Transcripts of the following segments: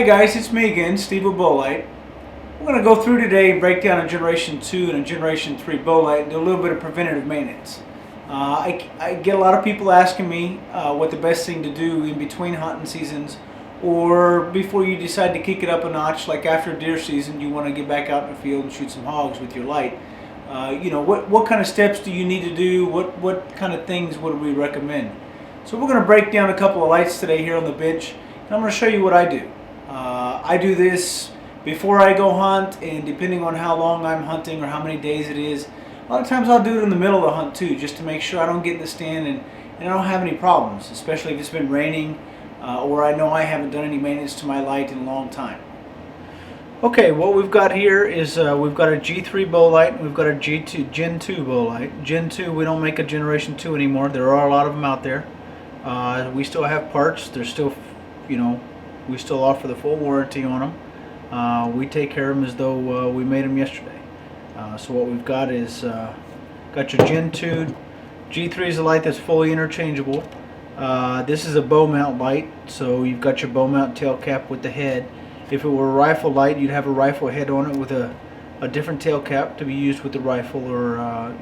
Hi guys, it's me again, Steve with BowLite. We're going to go through today, break down a Generation 2 and a Generation 3 BowLite and do a little bit of preventative maintenance. I get a lot of people asking me what the best thing to do in between hunting seasons or before you decide to kick it up a notch, like after deer season you want to get back out in the field and shoot some hogs with your light. What kind of steps do you need to do? What kind of things would we recommend? So we're going to break down a couple of lights today here on the bench, and I'm going to show you what I do. I do this before I go hunt, and depending on how long I'm hunting or how many days it is, a lot of times I'll do it in the middle of the hunt too, just to make sure I don't get in the stand and I don't have any problems, especially if it's been raining or I know I haven't done any maintenance to my light in a long time. Okay, what we've got here is we've got a G3 BowLite and we've got a Gen 2 BowLite. Gen 2, we don't make a Generation 2 anymore. There are a lot of them out there. We still have parts. They're still, we still offer the full warranty on them. We take care of them as though we made them yesterday. So what we've got is got your Gen 2. G3 is a light that's fully interchangeable. This is a bow mount light, so you've got your bow mount tail cap with the head. If it were a rifle light, you'd have a rifle head on it with a different tail cap to be used with the rifle or on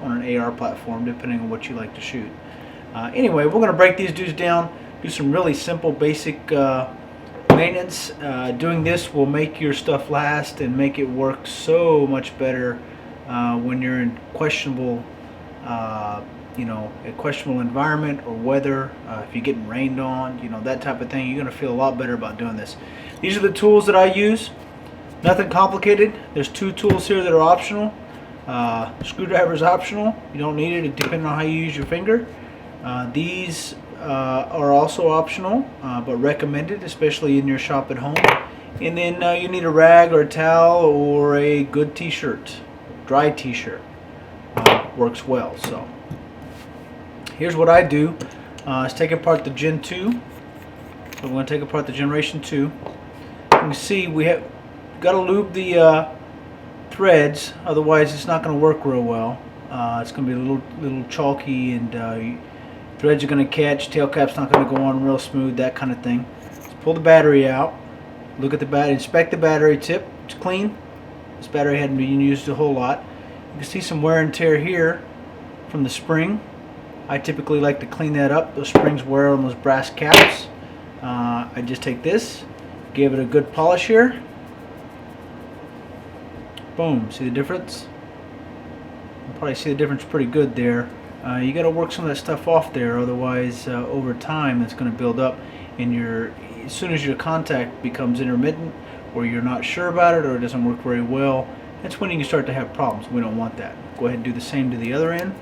an AR platform, depending on what you like to shoot. Anyway, we're going to break these dudes down, do some really simple basic maintenance. Doing this will make your stuff last and make it work so much better when you're in questionable a questionable environment or weather, if you're getting rained on, that type of thing. You're going to feel a lot better about doing this. These are the tools that I use. Nothing complicated. There's two tools here that are optional. Screwdriver is optional. You don't need it depending on how you use your finger. These are also optional, but recommended, especially in your shop at home. And then you need a rag or a towel or a good t-shirt. Dry t-shirt works well. So here's what I do. Is take apart the Gen 2. So we're going to take apart the Generation 2. You can see we have got to lube the threads, otherwise it's not going to work real well. It's going to be a little chalky, and threads are going to catch, tail cap's not going to go on real smooth, that kind of thing. Let's pull the battery out. Look at the battery, inspect the battery tip. It's clean. This battery hadn't been used a whole lot. You can see some wear and tear here from the spring. I typically like to clean that up. Those springs wear on those brass caps. I just take this, give it a good polish here. Boom, see the difference? You can probably see the difference pretty good there. You got to work some of that stuff off there, otherwise over time it's going to build up, and as soon as your contact becomes intermittent or you're not sure about it or it doesn't work very well, that's when you can start to have problems. We don't want that. Go ahead and do the same to the other end.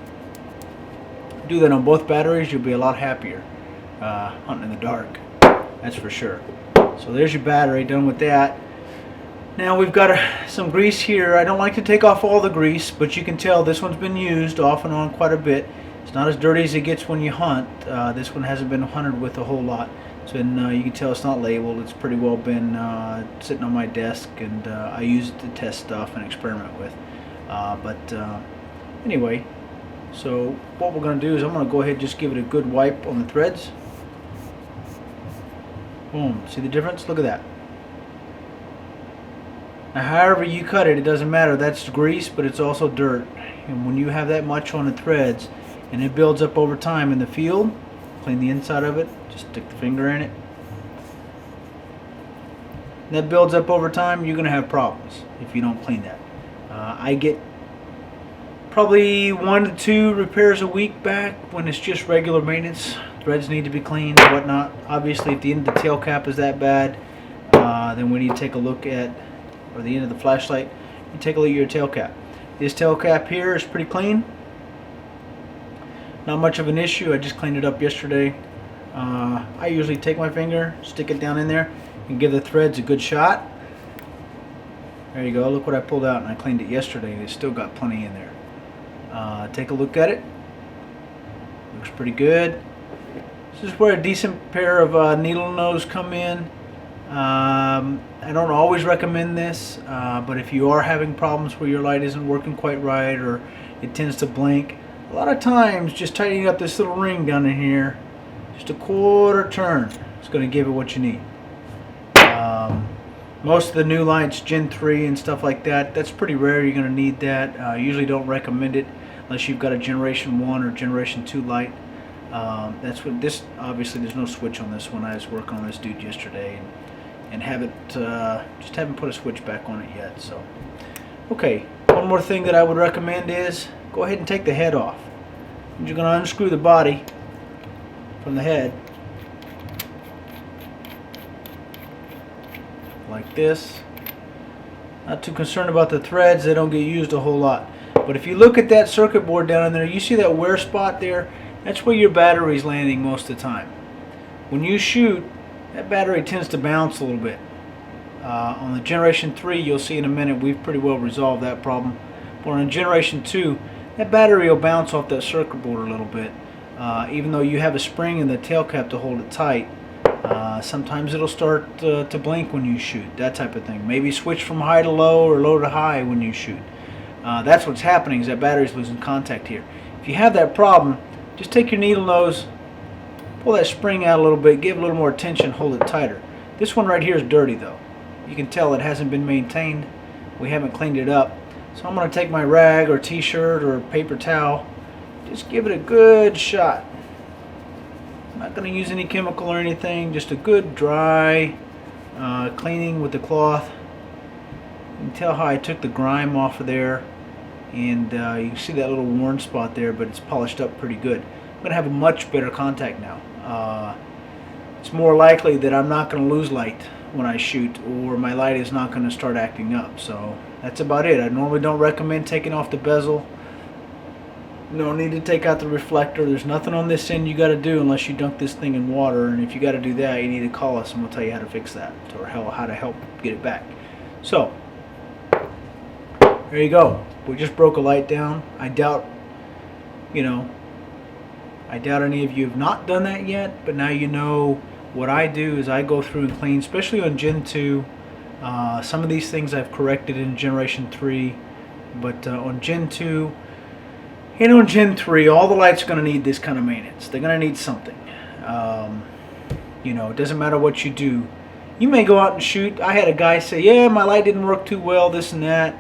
Do that on both batteries, you'll be a lot happier hunting in the dark, that's for sure. So there's your battery, done with that. Now we've got some grease here. I don't like to take off all the grease, but you can tell this one's been used off and on quite a bit. It's not as dirty as it gets when you hunt. This one hasn't been hunted with a whole lot, so you can tell it's not labeled. It's pretty well been sitting on my desk, and I use it to test stuff and experiment with. Anyway, so what we're going to do is I'm going to go ahead and just give it a good wipe on the threads. Boom, see the difference? Look at that. Now however you cut it, it doesn't matter. That's grease, but it's also dirt. And when you have that much on the threads and it builds up over time in the field, clean the inside of it, just stick the finger in it. And that builds up over time, you're going to have problems if you don't clean that. I get probably 1 to 2 repairs a week back when it's just regular maintenance. Threads need to be cleaned and whatnot. Obviously if the end of the tail cap is that bad, then we need to take a look at, or the end of the flashlight, you take a look at your tail cap. This tail cap here is pretty clean. Not much of an issue. I just cleaned it up yesterday. I usually take my finger, stick it down in there, and give the threads a good shot. There you go. Look what I pulled out, and I cleaned it yesterday. It's still got plenty in there. Take a look at it. Looks pretty good. This is where a decent pair of needle nose come in. I don't always recommend this, but if you are having problems where your light isn't working quite right or it tends to blink, a lot of times just tightening up this little ring down in here, just a quarter turn, is going to give it what you need. Most of the new lights, Gen 3 and stuff like that, that's pretty rare. You're going to need that. I usually don't recommend it unless you've got a Generation 1 or Generation 2 light. That's what this, obviously there's no switch on this one. I was working on this dude yesterday and just haven't put a switch back on it yet. So, okay, one more thing that I would recommend is go ahead and take the head off. You're going to unscrew the body from the head like this. Not too concerned about the threads, they don't get used a whole lot. But if you look at that circuit board down in there, you see that wear spot there? That's where your battery's landing most of the time. When you shoot, that battery tends to bounce a little bit. On the Generation 3, you'll see in a minute, we've pretty well resolved that problem. But on Generation 2, that battery will bounce off that circuit board a little bit. Even though you have a spring in the tail cap to hold it tight, sometimes it'll start to blink when you shoot, that type of thing. Maybe switch from high to low or low to high when you shoot. That's what's happening, is that battery's losing contact here. If you have that problem, just take your needle nose, pull that spring out a little bit, give it a little more attention, hold it tighter. This one right here is dirty though. You can tell it hasn't been maintained. We haven't cleaned it up. So I'm going to take my rag or t-shirt or paper towel, just give it a good shot. I'm not going to use any chemical or anything, just a good dry cleaning with the cloth. You can tell how I took the grime off of there, and you can see that little worn spot there, but it's polished up pretty good. I'm going to have a much better contact now. It's more likely that I'm not going to lose light when I shoot, or my light is not going to start acting up. So that's about it. I normally don't recommend taking off the bezel. No need to take out the reflector. There's nothing on this end you got to do unless you dunk this thing in water, and if you got to do that, you need to call us and we'll tell you how to fix that, or how to help get it back. So there you go. We just broke a light down. I doubt any of you have not done that yet, but now you know. What I do is I go through and clean, especially on Gen 2. Some of these things I've corrected in Generation 3, but on Gen 2 and on Gen 3, all the lights are going to need this kind of maintenance. They're going to need something. It doesn't matter what you do. You may go out and shoot. I had a guy say, yeah, my light didn't work too well, this and that.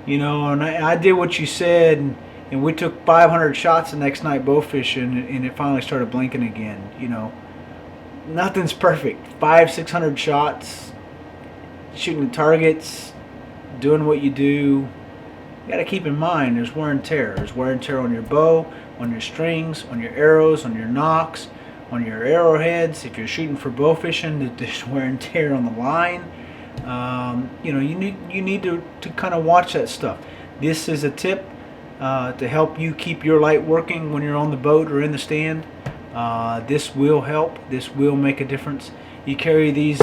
And I did what you said, and we took 500 shots the next night bow fishing, and it finally started blinking again. Nothing's perfect. 500-600 shots, shooting targets, doing what you do. You got to keep in mind there's wear and tear. There's wear and tear on your bow, on your strings, on your arrows, on your nocks, on your arrowheads. If you're shooting for bow fishing, there's wear and tear on the line. You need to kind of watch that stuff. This is a tip to help you keep your light working when you're on the boat or in the stand. This will help. This will make a difference. You carry these,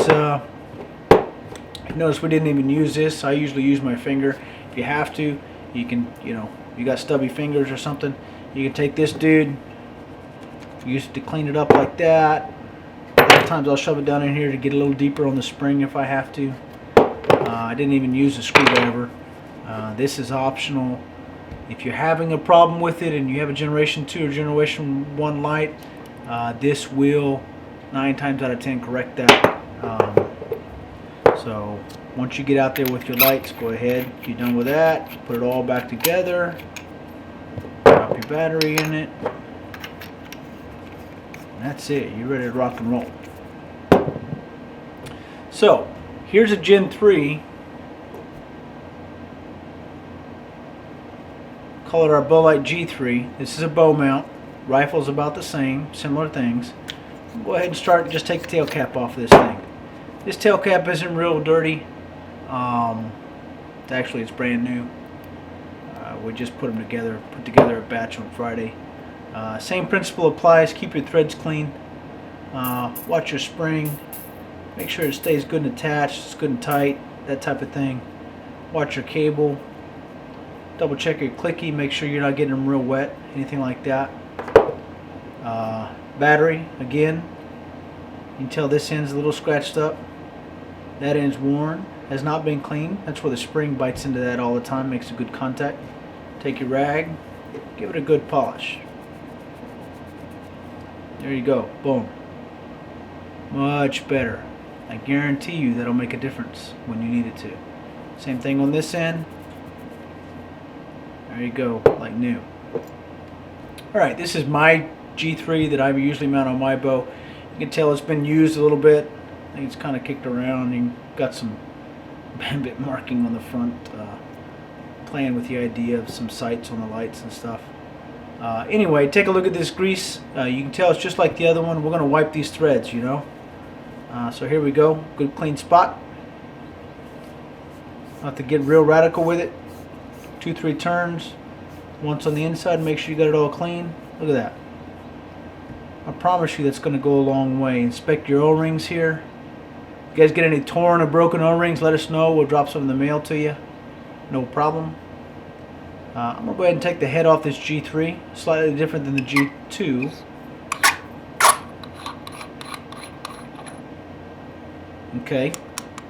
notice we didn't even use this. I usually use my finger. If you have to, you can, you got stubby fingers or something, you can take this dude, use it to clean it up like that. A lot of times I'll shove it down in here to get a little deeper on the spring if I have to. I didn't even use a screwdriver. This is optional. If you're having a problem with it and you have a Generation 2 or Generation 1 light, this will 9 times out of 10 correct that. So once you get out there with your lights, go ahead, you're done with that, put it all back together, drop your battery in it, and that's it. You're ready to rock and roll. So here's a Gen 3. Call it our BowLite G3. This is a bow mount. Rifle's about the same, similar things. Go ahead and just take the tail cap off of this thing. This tail cap isn't real dirty. Actually, it's brand new. We just put together a batch on Friday. Same principle applies. Keep your threads clean. Watch your spring. Make sure it stays good and attached. It's good and tight. That type of thing. Watch your cable. Double check your clicky, make sure you're not getting them real wet, anything like that. Battery, again, you can tell this end's a little scratched up. That end's worn, has not been cleaned. That's where the spring bites into that all the time, makes a good contact. Take your rag, give it a good polish. There you go, boom. Much better. I guarantee you that'll make a difference when you need it to. Same thing on this end. There you go, like new. Alright, this is my G3 that I usually mount on my bow. You can tell it's been used a little bit. I think it's kind of kicked around and got some bit marking on the front, playing with the idea of some sights on the lights and stuff. Anyway, take a look at this grease. You can tell it's just like the other one. We're going to wipe these threads, you know. So here we go. Good clean spot. Not to get real radical with it. 2-3 turns. Once on the inside, make sure you got it all clean. Look at that. I promise you that's going to go a long way. Inspect your O-rings here. If you guys get any torn or broken O-rings, let us know. We'll drop some in the mail to you. No problem. I'm going to go ahead and take the head off this G3. Slightly different than the G2. Okay.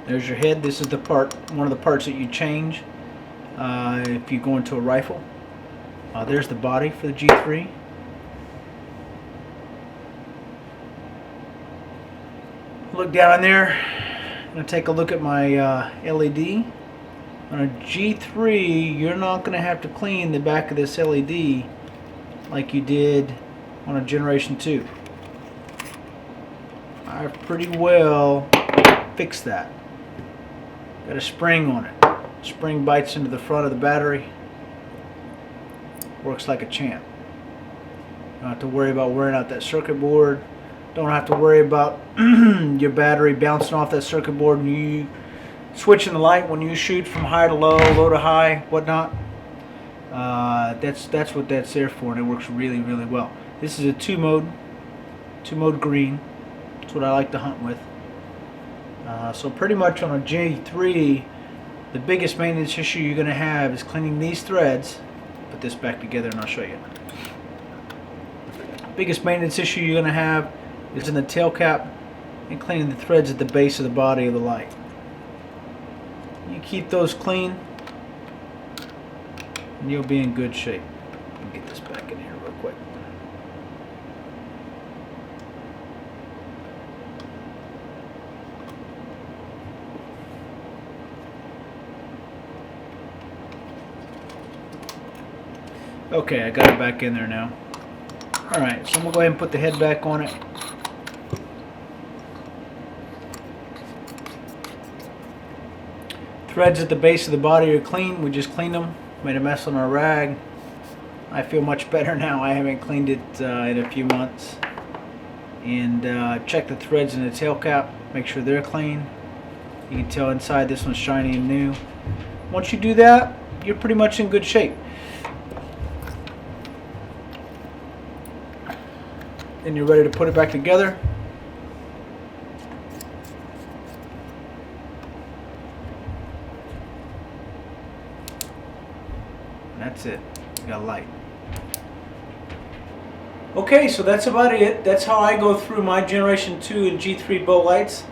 There's your head. This is the part, one of the parts that you change if you go into a rifle. There's the body for the G3. Look down there. I'm going to take a look at my LED. On a G3, you're not going to have to clean the back of this LED like you did on a Generation 2. I've pretty well fixed that. Got a spring on it. Spring bites into the front of the battery. Works like a champ. Don't have to worry about wearing out that circuit board. Don't have to worry about your battery bouncing off that circuit board and you switching the light when you shoot from high to low, low to high, whatnot. That's what that's there for, and it works really, really well. This is a two mode green. That's what I like to hunt with. So pretty much on a J3, the biggest maintenance issue you're going to have is cleaning these threads. Put this back together and I'll show you. Biggest maintenance issue you're going to have is in the tail cap and cleaning the threads at the base of the body of the light. You keep those clean and you'll be in good shape. Let me get this back in here real quick. Okay, I got it back in there now. Alright, so I'm going to go ahead and put the head back on it. Threads at the base of the body are clean. We just cleaned them. Made a mess on our rag. I feel much better now. I haven't cleaned it in a few months. And check the threads in the tail cap. Make sure they're clean. You can tell inside this one's shiny and new. Once you do that, you're pretty much in good shape. Then you're ready to put it back together. And that's it. You got light. Okay, so that's about it. That's how I go through my Generation 2 and G3 BowLites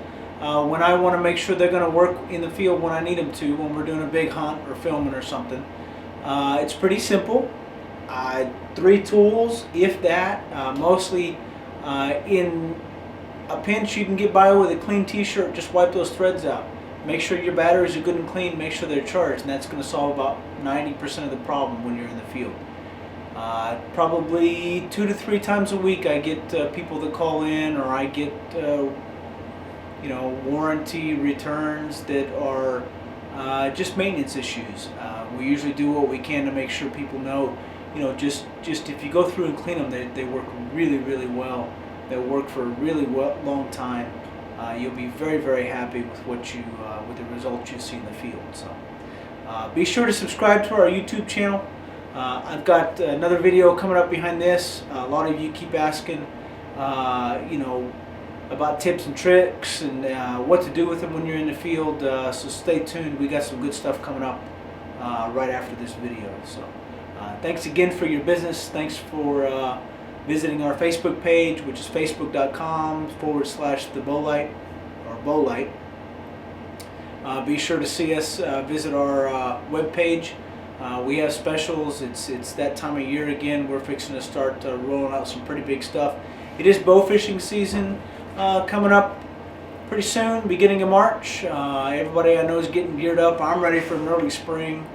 when I want to make sure they're going to work in the field when I need them to, when we're doing a big hunt or filming or something. It's pretty simple. 3 tools, if that. Mostly in a pinch you can get by with a clean t-shirt. Just wipe those threads out. Make sure your batteries are good and clean. Make sure they're charged, and that's going to solve about 90% of the problem when you're in the field. Probably 2 to 3 times a week I get people that call in, or I get warranty returns that are just maintenance issues. We usually do what we can to make sure people know, just if you go through and clean them, they work really, really well. They work for a really long time. You'll be very, very happy with with the results you see in the field. So be sure to subscribe to our YouTube channel. I've got another video coming up behind this. A lot of you keep asking, about tips and tricks and what to do with them when you're in the field. So stay tuned. We got some good stuff coming up right after this video. So thanks again for your business. Thanks for visiting our Facebook page, which is facebook.com/the BowLite or BowLite. Be sure to see us visit our webpage. We have specials. It's that time of year again. We're fixing to start rolling out some pretty big stuff. It is bow fishing season coming up pretty soon, beginning of March. Everybody I know is getting geared up. I'm ready for an early spring.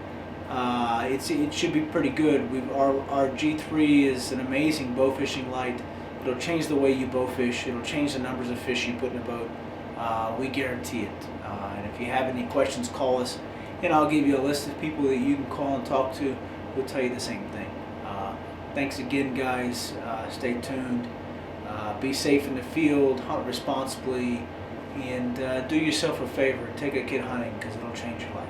It should be pretty good. Our G3 is an amazing bow fishing light. It'll change the way you bow fish. It'll change the numbers of fish you put in a boat. We guarantee it. And if you have any questions, call us, and I'll give you a list of people that you can call and talk to. We'll tell you the same thing. Thanks again, guys. Stay tuned. Be safe in the field. Hunt responsibly. And do yourself a favor. Take a kid hunting, because it'll change your life.